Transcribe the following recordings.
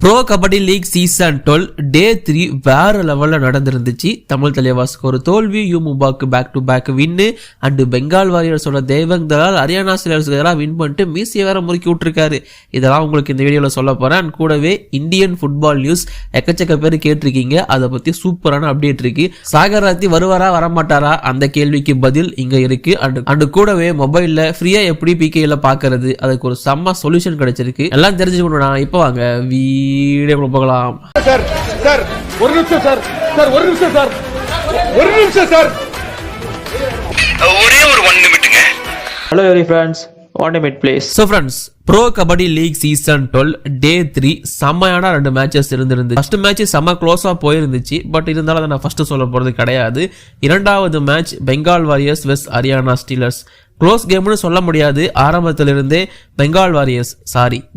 Bro kabaddi league season 12 day 3 வேற லெவல்ல நடந்திருந்துச்சு. தமிழ் தலைவாசுக்கு ஒரு தோல்வி, யூமுபாக்கு back to back win and Bengal வாரியர்ஸோட தேவங் தலால் ஹரியானா ஸ்டீலர்ஸ்க்கு எதிராக வின் பண்ணிட்டு மீசியை வேற முறுக்கி விட்டுருக்காரு. இதெல்லாம் உங்களுக்கு இந்த வீடியோவில் சொல்ல போறேன். அண்ட் கூடவே இந்தியன் ஃபுட்பால் நியூஸ் எக்கச்சக்க பேர் கேட்டிருக்கீங்க, அதை பத்தி சூப்பரான அப்டேட் இருக்கு. சாகர் ராத்தி வருவாரா வரமாட்டாரா அந்த கேள்விக்கு பதில் இங்க இருக்கு. அண்ட் கூடவே மொபைல்ல ஃப்ரீயா எப்படி பிகேல பாக்குறது அதுக்கு ஒரு செம்ம சொல்யூஷன் கிடைச்சிருக்கு. எல்லாம் தெரிஞ்சுக்கணும். இப்போ வாங்க வீடியோ போகலாம். சார் சார் ஒரு நிமிஷம் சார் சார் ஒரு நிமிஷம் சார் ஒரு நிமிஷம் சார் ஒரே ஒரு 1 நிமிட்டுங்க. Hello every friends, 1 minute please. So friends, pro kabaddi league season 12 day 3 செம்மையான 2 மேட்சஸ் இருந்திருந்து. ஃபர்ஸ்ட் மேட்ச் செம்ம க்ளோஸா போயிருந்துச்சு. பட் இருந்தாலும் அதை நான் ஃபர்ஸ்ட் சொல்ல போறது கிடையாது. இரண்டாவது மேட்ச் பெங்கால் வாரியர்ஸ் வெஸ் ஹரியானா ஸ்டீலர்ஸ். க்ளோஸ் கேம்னு சொல்ல முடியாது. ஆரம்பத்திலிருந்தே பெங்கால் வாரியர்ஸ்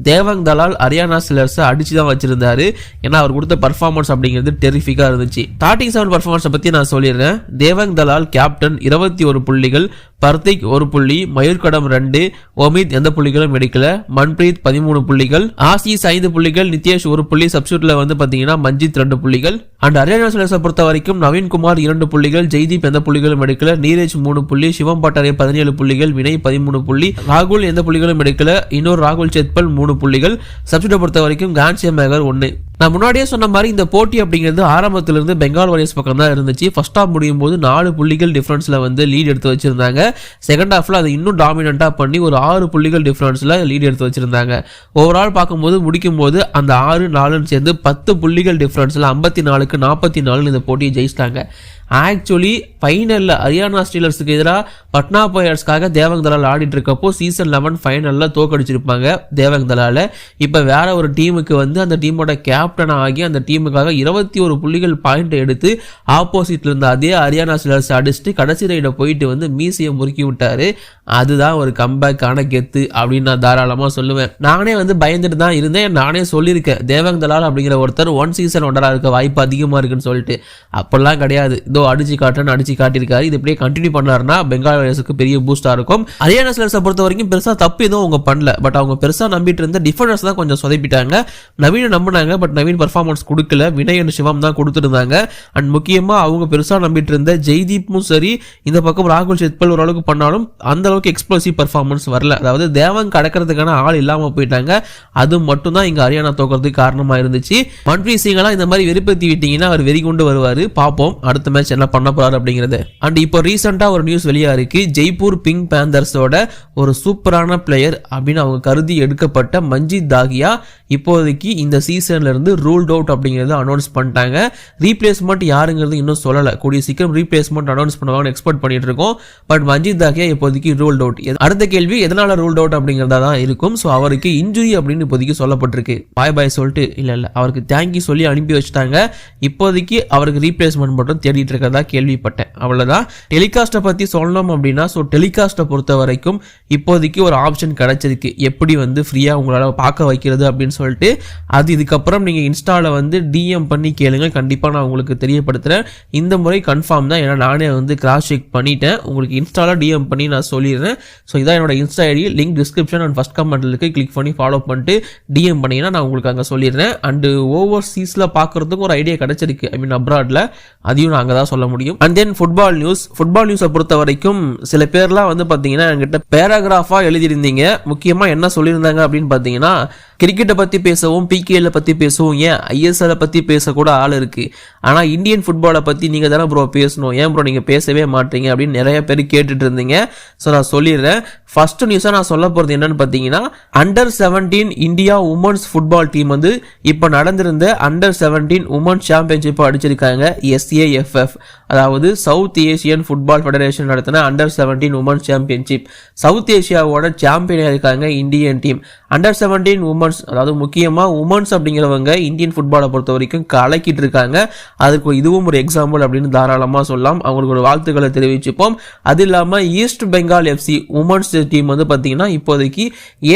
தேவங் தலால் ஹரியானா ஸ்டீலர்ஸ் அடிச்சு தான் வச்சிருந்தாரு. ஏன்னா அவர் கொடுத்த பர்ஃபார்மன்ஸ் அப்படிங்கிறது டெரிஃபிக்கா இருந்துச்சு. ஸ்டார்டிங் 7 பர்ஃபார்மன்ஸை பத்தி நான் சொல்லிடுறேன். தேவங் தலால் கேப்டன் 21 புள்ளிகள், பர்திக் 1 புள்ளி, மயூர்கடம் 2, ஒமித் எந்த புள்ளிகளும் எடுக்கல, மன்பிரீத் 13 புள்ளிகள், ஆசிஸ் 5 புள்ளிகள், நித்யேஷ் 1 புள்ளி, சப்ஸ்டியூட்ல பாத்தீங்கன்னா மஞ்சித் 2 புள்ளிகள். அண்ட் ஹரியானா ஸ்டீலர்ஸை பொறுத்த வரைக்கும் நவீன்குமார் 2 புள்ளிகள், ஜெய்தீப் எந்த புள்ளிகளும் எடுக்கல, நீரஜ் 3 புள்ளி, சிவம் பட்டாரே 17 புள்ளிகள், வினய் 13 புள்ளி, ராகுல் எந்த புள்ளிகளும் எடுக்கல, இன்னொரு ராகுல் சேத்பல் 3 புள்ளிகள். சப்ஸ்டியூட்டை பொறுத்த வரைக்கும் கான்சியம் மேகர் 1. நான் முன்னாடியே சொன்ன மாதிரி இந்த போட்டி அப்படிங்கிறது ஆரம்பத்திலிருந்து பெங்கால் வாரியர்ஸ் பக்கம் தான் இருந்துச்சு. ஃபர்ஸ்ட் ஹாஃப் முடியும் போது 4 புள்ளிகள் டிஃபரன்ஸ்ல லீட் எடுத்து வச்சிருந்தாங்க. செகண்ட் ஹாஃப்ல அதை இன்னும் டாமினண்டா பண்ணி ஒரு 6 புள்ளிகள் டிஃபரன்ஸ்ல லீட் எடுத்து வச்சிருந்தாங்க. ஓவரால் பார்க்கும்போது முடிக்கும் போது அந்த 6-4 சேர்ந்து 10 புள்ளிகள் டிஃபரன்ஸ்ல 54க்கு 44 இந்த போட்டியை ஜெயிச்சிட்டாங்க. ஆக்சுவலி ஃபைனல்ல ஹரியானா ஸ்டீலர்ஸுக்கு எதிராக பட்னா பைரட்ஸ்க்காக தேவங் தலால் ஆடிட்டு இருக்கப்போ சீசன் 11 ஃபைனல்ல தோக்கடிச்சிருப்பாங்க தேவங் தலால. இப்ப வேற ஒரு டீமுக்கு அந்த டீமோட கேப்டன் ஆகி அந்த டீமுக்காக 21 புள்ளிகள் பாயிண்ட் எடுத்து ஆப்போசிட்ல இருந்த அதே ஹரியானா ஸ்டீலர்ஸ் அடிச்சுட்டு கடைசி ரைட போயிட்டு மீசியை முறுக்கி விட்டாரு. அதுதான் ஒரு கம்பேக் ஆன கெத்து அப்படின்னு நான் தாராளமா சொல்லுவேன். நானே பயந்துட்டு தான் இருந்தேன். நானே சொல்லியிருக்கேன், தேவங் தலால் அப்படிங்கிற ஒருத்தர் 1 சீசன் ஒண்டரா இருக்க வாய்ப்பு அதிகமா இருக்குன்னு சொல்லிட்டு. அப்பெல்லாம் கிடையாது. இதோ அடிச்சு காட்டியிருக்காரு. இது இப்படியே கண்டினியூ பண்ணாருன்னா பெங்கால் வாரியர்ஸுக்கு பெரிய பூஸ்டா இருக்கும். ஹரியானா ஸ்டீலர்ஸை பொறுத்த வரைக்கும் பெருசா தப்பு எதுவும் அவங்க பண்ணல. பட் அவங்க பெருசா நம்பிட்டு இருந்த டிஃபெண்டர்ஸ் தான் கொஞ்சம் சொதப்பிட்டாங்க. நவீன நம்பினாங்க, பட் நவீன் பர்ஃபார்மன்ஸ் கொடுக்கல. வினய் அண்ட் சிவம் தான் கொடுத்துருந்தாங்க. அண்ட் முக்கியமா அவங்க பெருசா நம்பிட்டு இருந்த ஜெய்தீப்பும் சரி, இந்த பக்கம் ராகுல் சேத்பல் ஓரளவுக்கு பண்ணாலும் அந்த அளவுக்கு எக்ஸ்ப்ளோசிவ் பர்ஃபார்மன்ஸ் வரல. அதாவது தேவங் கடக்கிறதுக்கான ஆள் இல்லாம போயிட்டாங்க. அது மட்டும் தான் இங்க ஹரியானா தோக்கிறதுக்கு காரணமா இருந்துச்சு. மன்பிரீத் சிங் எல்லாம் இந்த மாதிரி வெறுப்பேத்தி விட்டீங்கன்னா அவர் வெறி கொண்டு வருவாரு. பார்ப்போம் அடுத்த மேட்ச் என்ன பண்ண போறாரு அப்படிங்கிறது. அண்ட் இப்போ ரீசெண்டா ஒரு நியூஸ் வெளியா இருக்கு. ஜெய்ப்பூர் பிங்க் பேந்தர்ஸோட ஒரு சூப்பரான பிளேயர் அப்படின்னு அவங்க கருதி எடுக்கப்பட்ட மஞ்சித் தாகியா இப்போதைக்கு இந்த சீசன்ல இருந்து ரூல்ட் அவுட் அப்படிங்கறத அனௌன்ஸ் பண்ணிட்டாங்க. ரீப்ளேஸ்மெண்ட் யாருங்கிறது இன்னும் சொல்லல. கூடிய சீக்கிரம் ரீப்ளேஸ்மெண்ட் அனௌன்ஸ் பண்ணுவாங்கன்னு எக்ஸ்பெக்ட் பண்ணிட்டு இருக்கோம். பட் மஞ்சித் தாகியா இப்போதைக்கு ரூல்ட் அவுட். அடுத்த கேள்வி எதனால ரூல்ட் அவுட் அப்படிங்கறதா தான் இருக்கும். சோ அவருக்கு இன்ஜுரி அப்படின்னு இப்போதைக்கு சொல்லப்பட்டிருக்கு. பாய் சொல்லிட்டு இல்ல அவருக்கு தேங்க்யூ சொல்லி அனுப்பி வச்சுட்டாங்க. இப்போதைக்கு அவருக்கு ரீப்ளேஸ்மெண்ட் மட்டும் தேடிட்டு இருக்கிறதா கேள்விப்பட்டேன். அவ்வளவுதான். டெலிகாஸ்ட்டை பத்தி சொல்லணும் அப்படின்னா டெலிகாஸ்ட்டை பொறுத்த வரைக்கும் இப்போதைக்கு ஒரு ஆப்ஷன் கிடைச்சிருக்கு. எப்படி ஃப்ரீயா உங்களால பார்க்க வைக்கிறது அப்படின்னு சொல்லிட்டு. அது இதுக்கப்புறம் நீங்க இன்ஸ்டால டிஎம் பண்ணி கேளுங்க. கண்டிப்பா நான் உங்களுக்கு தெரியப்படுத்துறேன். இந்த முறை கன்ஃபார்ம் தான். ஏன்னா நானே கிராஸ் செக் பண்ணிட்டேன். உங்களுக்கு இன்ஸ்டால டிஎம் பண்ணி நான் சொல்லிடுறேன். ஸோ இதான் என்னோட insta ID. Link description and first கமெண்ட்ல இருக்கு. கிளிக் பண்ணி ஃபாலோ பண்ணிட்டு டிஎம் பண்ணீங்கன்னா நான் உங்களுக்கு அங்கே சொல்லிடுறேன். அண்ட் ஓவர்சீஸ்ல பார்க்கறதுக்கு ஒரு ஐடியா கிடைச்சிருக்கு. ஐ மீன் அப்ராட்ல. அதையும் நான் அங்கே தான் சொல்ல முடியும். அண்ட் தென் ஃபுட்பால் நியூஸை பொறுத்த வரைக்கும் சில பேர்லாம் பாத்தீங்கன்னா என்கிட்ட பேராகிராஃபா எழுதியிருந்தீங்க. முக்கியமா என்ன சொல்லியிருந்தாங்க அப்படின்னு பாத்தீங்கன்னா, கிரிக்கெட்டை பத்தி பேசவும், பிகேல பத்தி பேசவும், ஏன் ஐஎஸ்எல் பத்தி பேசக்கூட ஆள் இருக்கு. ஆனா இந்தியன் ஃபுட்பாலை பத்தி நீங்க தானே ப்ரோ பேசணும், ஏன் ப்ரோ நீங்க பேசவே மாட்டீங்க அப்படின்னு நிறைய பேர் கேட்டுட்டு இருந்தீங்க. ஸோ நான் சொல்லிடுறேன். ஃபர்ஸ்ட் நியூஸா நான் சொல்ல போறது என்னன்னு பாத்தீங்கன்னா, under 17 India women's football team இப்ப நடந்திருந்த அண்டர் 17 உமன்ஸ் சாம்பியன்ஷிப் அடிச்சிருக்காங்க. SAFF, அதாவது சவுத் ஏசியன் ஃபுட்பால் ஃபெடரேஷன் நடத்தின அண்டர் 17 உமன்ஸ் சாம்பியன்ஷிப். சவுத் ஏசியாவோட சாம்பியனா இருக்காங்க இந்தியன் டீம். அண்டர் 17 உமன்ஸ், அதாவது முக்கியமா உமன்ஸ் அப்படிங்கிறவங்க இந்தியன் ஃபுட்பாலை பொறுத்த வரைக்கும் கலக்கிட்டு இருக்காங்க. அதுக்கு இதுவும் ஒரு எக்ஸாம்பிள் அப்படின்னு தாராளமா சொல்லலாம். அவங்களுக்கு ஒரு வாழ்த்துக்களை தெரிவிச்சுப்போம். அது இல்லாம east Bengal FC women's team பாத்தீங்கன்னா இப்போதைக்கு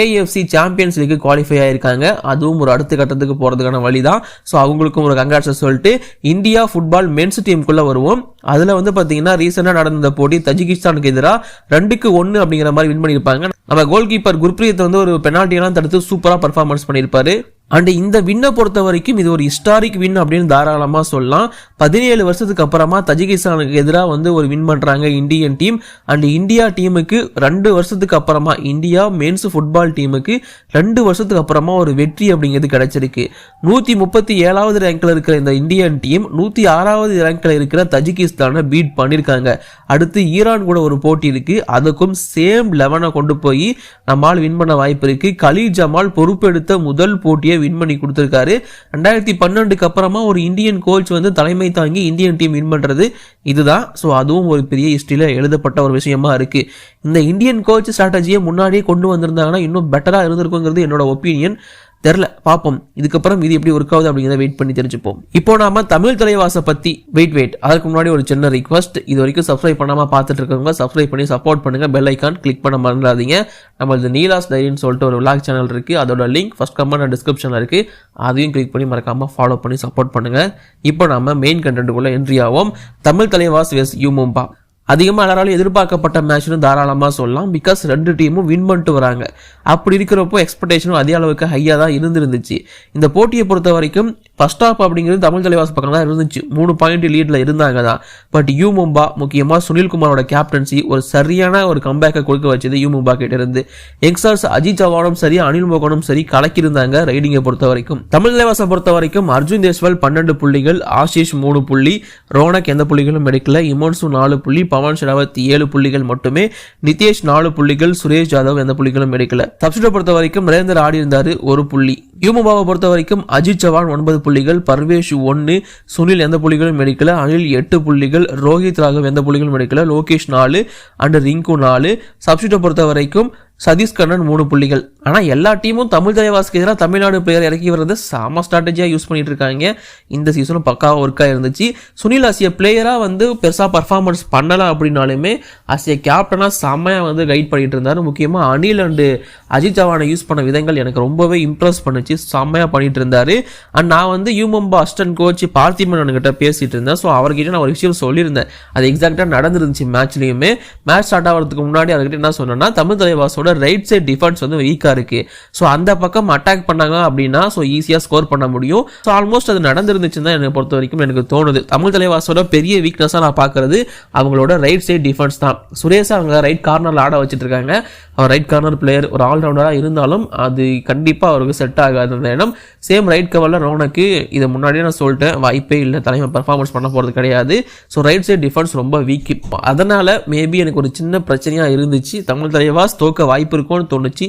AFC சாம்பியன்ஸ் லீக் குவாலிஃபை ஆயிருக்காங்க. அதுவும் ஒரு அடுத்த கட்டத்துக்கு போறதுக்கான வழிதான். ஸோ அவங்களுக்கும் ஒரு கங்க்ராட்ஸ் சொல்லிட்டு இந்தியா ஃபுட்பால் மென்ஸ் டீமுக்குள்ள வருவோம். அதுல பாத்தீங்கன்னா ரீசெண்டா நடந்த போட்டி தஜிகிஸ்தானுக்கு எதிராக 2-1 அப்படிங்கிற மாதிரி வின் பண்ணிருப்பாங்க. நம்ம கோல் கீப்பர் குர்ப்ரீத் ஒரு பெனால்டி எல்லாம் தடுத்து சூப்பரா பர்ஃபார்மன்ஸ் பண்ணிருப்பாரு. அண்ட் இந்த வின்னை பொறுத்த வரைக்கும் இது ஒரு ஹிஸ்டாரிக் வின் அப்படின்னு தாராளமாக சொல்லலாம். 17 வருஷத்துக்கு அப்புறமா தஜிகிஸ்தானுக்கு எதிராக வந்து ஒரு வின் பண்ணுறாங்க இந்தியன் டீம். அண்ட் இந்தியா டீமுக்கு 2 வருஷத்துக்கு அப்புறமா, இந்தியா மென்ஸ் ஃபுட்பால் டீமுக்கு 2 வருஷத்துக்கு அப்புறமா ஒரு வெற்றி அப்படிங்கிறது கிடைச்சிருக்கு. 137வது ரேங்க்ல இருக்கிற இந்த இந்தியன் டீம் 106வது ரேங்க்ல இருக்கிற தஜிகிஸ்தானை பீட் பண்ணியிருக்காங்க. அடுத்து ஈரான் கூட ஒரு போட்டி இருக்கு, அதுக்கும் சேம் 11 கொண்டு போய் நம்மால் வின் பண்ண வாய்ப்பு இருக்கு. கலீல் ஜமால் பொறுப்பெடுத்த முதல் போட்டியை வின் பண்ணி கொடுத்திருக்காரு. 2012க்கு அப்புறமா ஒரு இந்தியன் கோச் வந்து தலைமை தாங்கி இந்தியன் டீம் வின் பண்றது இதுதான். ஸோ அதுவும் ஒரு பெரிய ஹிஸ்டரியில எழுதப்பட்ட ஒரு விஷயமா இருக்கு. இந்த இந்தியன் கோச் ஸ்ட்ராட்டஜியை முன்னாடியே கொண்டு வந்திருந்தாங்கன்னா இன்னும் பெட்டரா இருந்திருக்குங்கிறது என்னோட ஒப்பீனியன். தெரியல, பார்ப்போம் இதுக்கப்புறம் இது எப்படி ஒர்க் ஆகுது அப்படிங்கிறத வெயிட் பண்ணி தெரிஞ்சுப்போம். இப்போ நாம தமிழ் தலைவாசை பத்தி வெயிட் அதுக்கு முன்னாடி ஒரு சின்ன ரிக்வஸ்ட். இது வரைக்கும் சப்ஸ்கிரைப் பண்ணாம பார்த்துட்டு இருக்கவங்க சப்ஸ்கிரைப் பண்ணி சப்போர்ட் பண்ணுங்க. பெல் ஐக்கான் கிளிக் பண்ண மறந்துடாதீங்க. நம்மளது நீலாஸ் டைரின்னு சொல்லிட்டு ஒரு விளாக் சேனல் இருக்கு, அதோட லிங்க் ஃபர்ஸ்ட் கமெண்ட் டிஸ்கிரிப்ஷன்ல இருக்கு, அதையும் கிளிக் பண்ணி மறக்காம ஃபாலோ பண்ணி சப்போர்ட் பண்ணுங்க. இப்போ நாம மெயின் கண்டென்ட்டுக்குள்ள என்ட்ரி ஆவோம். தமிழ் தலைவாஸ் வெஸ் யூ மும்பா அதிகமாக எல்லாராலும் எதிர்பார்க்கப்பட்ட மேட்ச்னு தாராளமாக சொல்லலாம். பிகாஸ் 2 டீமும் வின் பண்ணிட்டு வராங்க. அப்படி இருக்கிறப்போ எக்ஸ்பெக்டேஷனும் அதே அளவுக்கு ஹையாக தான் இருந்துருந்துச்சு. இந்த போட்டியை பொறுத்த வரைக்கும் ஃபர்ஸ்ட் ஹாஃப் அப்படிங்கிறது தமிழ் தலைவாஸ் பக்கம் தான் இருந்துச்சு. 3 பாயிண்ட் லீடில் இருந்தாங்க தான். பட் யூ மும்பா முக்கியமாக சுனில்குமாரோட கேப்டன்சி ஒரு சரியான ஒரு கம்பேக்கை கொடுக்க வச்சது யூ மும்பா கிட்ட இருந்து. யங்ஸ்டர்ஸ் அஜித் சவானும் சரி அனில் மோகனும் சரி கலக்கியிருந்தாங்க ரைடிங்கை பொறுத்த வரைக்கும். தமிழ் தலைவாசை பொறுத்த வரைக்கும் அர்ஜுன் தேஸ்வால் 12 புள்ளிகள், ஆஷிஷ் 3 புள்ளி, ரோனக் எந்த புள்ளிகளும் எடுக்கல, இமோன்சு 4 புள்ளி, பவன் ஷெராவத் 7 புள்ளிகள் மட்டுமே, நிதேஷ் 4 புள்ளிகள், சுரேஷ் யாதவ் எந்த புள்ளிகளும் எடுக்கல. சப்ஸ்டியூட் பொறுத்த வரைக்கும் நரேந்தர் ஆடி இருந்தாரு 1 புள்ளி. யூ மும்பாவை பொறுத்த வரைக்கும் அஜித் சவான் 9 புள்ளிகள், பர்வேஷ் 1, சுனில் எந்த புள்ளிகளும் எடுக்கல, அனில் 8 புள்ளிகள், ரோஹித் ராகவ் எந்த புள்ளிகளும் எடுக்கல, லோகேஷ் 4 அண்ட் ரிங்கு 4. சப்ஸ்டியூட் பொறுத்த வரைக்கும் சதீஷ் கண்ணன் 3 புள்ளிகள். ஆனால் எல்லா டீமும் தமிழ் தலைவாஸ்க்கு எதிராக தமிழ்நாடு பிளேயர் இறக்கி வர்றது செம ஸ்ட்ராட்டஜியாக யூஸ் பண்ணிட்டு இருக்காங்க. இந்த சீசனும் பக்காவாக ஒர்க்காக இருந்துச்சு. சுனில் அசிய பிளேயராக வந்து பெருசாக பர்ஃபார்மன்ஸ் பண்ணலாம் அப்படின்னாலுமே அசிய கேப்டனாக செம்மையாக வந்து கைட் பண்ணிட்டு இருந்தார். முக்கியமாக அனில் அண்டு அஜித் சவானை யூஸ் பண்ண விதங்கள் எனக்கு ரொம்பவே இம்ப்ரெஸ் பண்ணுச்சு. செம்மையாக பண்ணிட்டு இருந்தார். அண்ட் நான் வந்து you Mumba assistant coach Parthiban கிட்ட பேசிட்டு இருந்தேன். ஸோ அவர்கிட்ட நான் ஒரு விஷயம் சொல்லியிருந்தேன். அது எக்ஸாக்டாக நடந்துருந்துச்சு. மேட்ச்லையுமே மேட்ச் ஸ்டார்ட் ஆகிறதுக்கு முன்னாடி அவர்கிட்ட என்ன சொன்னேன்னா, தமிழ் தலைவாசோட ரைட் சைட் டிஃபென்ஸ் வந்து வீக்கா இருக்கு. ஸோ அந்த பக்கம் அட்டாக் பண்ணாங்க அப்படின்னா ஸோ ஈஸியாக ஸ்கோர் பண்ண முடியும். ஸோ ஆல்மோஸ்ட் அது நடந்துருந்துச்சுன்னு தான் என்னை பொறுத்த வரைக்கும் எனக்கு தோணுது. தமிழ் தலைவாசோட பெரிய வீக்னஸாக நான் பார்க்கறது அவங்களோட ரைட் சைட் டிஃபென்ஸ் தான். சுரேஷ் அவங்க ரைட் கார்னரில் ஆட வச்சுட்டு இருக்காங்க. அவர் ரைட் கார்னர் பிளேயர், ஒரு ஆல்ரவுண்டராக இருந்தாலும் அது கண்டிப்பாக அவருக்கு செட் ஆகாது அந்த இடம். சேம் ரைட் கவரில் ரோனக்கு இதை முன்னாடியே நான் சொல்லிட்டேன், வாய்ப்பே இல்லை, தலைமை பர்ஃபார்மன்ஸ் பண்ண போகிறது கிடையாது. ஸோ ரைட் சைட் டிஃபென்ஸ் ரொம்ப வீக். அதனால் மேபி எனக்கு ஒரு சின்ன பிரச்சனையாக இருந்துச்சு. தமிழ் தலைவாஸ் தோக்க வாய்ப்பு இருக்கும்னு தோணுச்சு.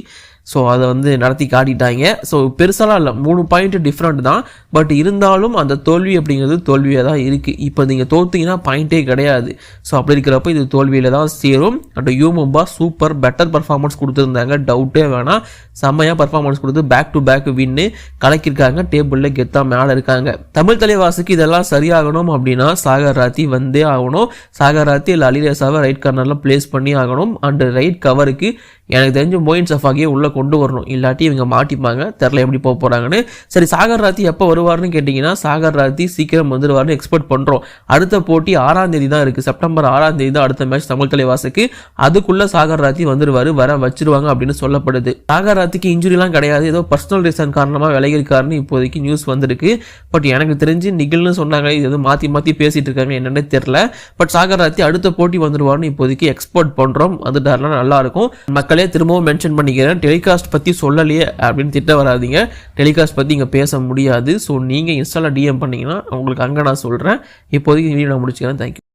ஸோ அதை வந்து நடத்தி காட்டிட்டாங்க. ஸோ பெருசாலாம் இல்லை, 3 பாயிண்ட் டிஃப்ரெண்ட் தான். பட் இருந்தாலும் அந்த தோல்வி அப்படிங்கிறது தோல்வியாக தான் இருக்குது. இப்போ நீங்கள் தோற்றிங்கன்னா பாயிண்டே கிடையாது. ஸோ அப்படி இருக்கிறப்ப இது தோல்வியில் தான் சேரும். And you Mumba super better performance கொடுத்துருந்தாங்க, டவுட்டே வேணாம். செம்மையாக பர்ஃபார்மன்ஸ் கொடுத்து பேக் டு பேக் வின்னு கலக்கியிருக்காங்க. டேபிளில் கெத்தாக மேலே இருக்காங்க. தமிழ் தலைவாசுக்கு இதெல்லாம் சரியாகணும் அப்படின்னா சாகர் ராத்தி வந்தே ஆகணும். சாகர் ராத்தி இல்லை அலிரேசாவை ரைட் கார்னரில் பிளேஸ் பண்ணி ஆகணும். அண்ட் ரைட் கவருக்கு எனக்கு தெரிஞ்சு மொயின் சஃபாகியை உள்ளே கொண்டு வரணும். இல்லாட்டி இவங்க மாட்டிப்பாங்க. தெரில எப்படி போக போகிறாங்கன்னு. சரி, சாகர் ராத்தி எப்போ வருவார்னு கேட்டிங்கன்னா சாகர் ராத்தி சீக்கிரம் வந்துடுவார்னு எக்ஸ்பெக்ட் பண்ணுறோம். அடுத்த போட்டி 6ஆம் தேதி தான் இருக்குது. செப்டம்பர் 6ஆம் தேதி தான் அடுத்த மேட்ச் தமிழ் தலைவாசுக்கு. அதுக்குள்ளே சாகர் ராத்தி வந்துடுவார், வர வச்சிருவாங்க அப்படின்னு சொல்லப்படுது. சாகர் ராத்திக்கு இன்ஜுரிலாம் கிடையாது, ஏதோ பர்சனல் ரீசன் காரணமாக விலகிருக்காருன்னு இப்போதைக்கு நியூஸ் வந்திருக்கு. பட் எனக்கு தெரிஞ்சு நிகழ்னு சொன்னாங்க, இது எதுவும் மாற்றி பேசிட்டு இருக்காங்க என்னன்னே தெரில. பட் சாகர் ராத்தி அடுத்த போட்டி வந்துடுவார்னு இப்போதைக்கு எக்ஸ்பெக்ட் பண்ணுறோம். வந்துட்டாருலாம் நல்லாயிருக்கும். மக்களே திரும்பவும் மென்ஷன் பண்ணிக்கிறேன், டெலிகாஸ்ட் பற்றி சொல்லலையே அப்படின்னு திட்ட வராதிங்க. டெலிகாஸ்ட் பற்றி இங்கே பேச முடியாது. ஸோ நீங்கள் இன்ஸ்டாவில் டிஎம் பண்ணிங்கன்னா உங்களுக்கு அங்கே நான் சொல்கிறேன். இப்போதைக்கு வீடியோ நான் முடிச்சுக்கிறேன். தேங்க்யூ.